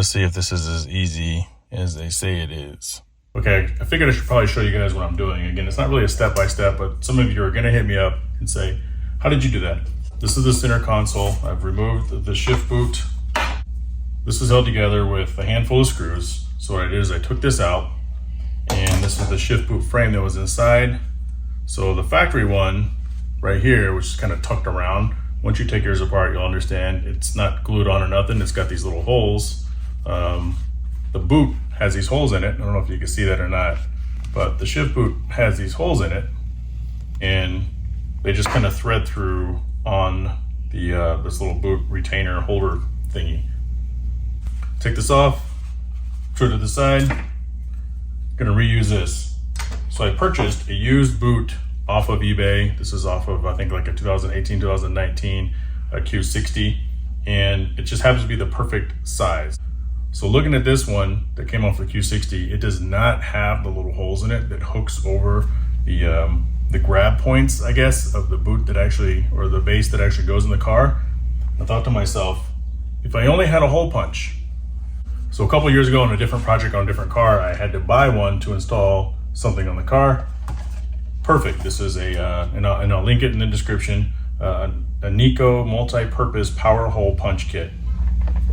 Let's see if this is as easy as they say it is. Okay, I figured I should probably show you guys what I'm doing. Again, it's not really a step-by-step, but some of you are gonna hit me up and say, how did you do that? This is the center console. I've removed the shift boot. This is held together with a handful of screws. So what I did is I took this out, and this is the shift boot frame that was inside. So the factory one right here, which is kind of tucked around, once you take yours apart, you'll understand it's not glued on or nothing. It's got these little holes. The boot has these holes in it. I don't know if you can see that or not, but the shift boot has these holes in it, and they just kind of thread through on the this little boot retainer holder thingy. Take this off, throw it to the side. Gonna reuse this. So I purchased a used boot off of eBay. This is off of, I think, like a 2018, 2019 Q60, and it just happens to be the perfect size. So looking at this one that came off the Q60, it does not have the little holes in it that hooks over the grab points, I guess, of the boot that actually, or the base that actually goes in the car. I thought to myself, if I only had a hole punch. So a couple years ago on a different project on a different car, I had to buy one to install something on the car. Perfect. This is and I'll link it in the description, a Nico multi-purpose power hole punch kit.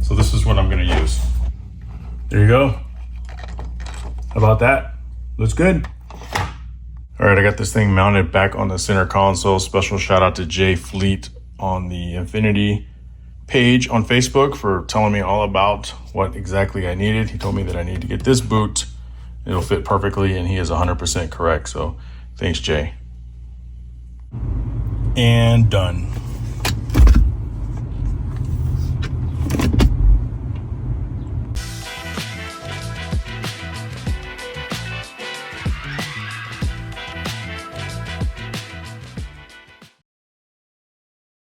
So this is what I'm gonna use. There you go. How about that? Looks good. All right, I got this thing mounted back on the center console. Special shout out to Jay Fleet on the Infiniti page on Facebook for telling me all about what exactly I needed. He told me that I need to get this boot. It'll fit perfectly, and he is 100% correct. So thanks, Jay. And done.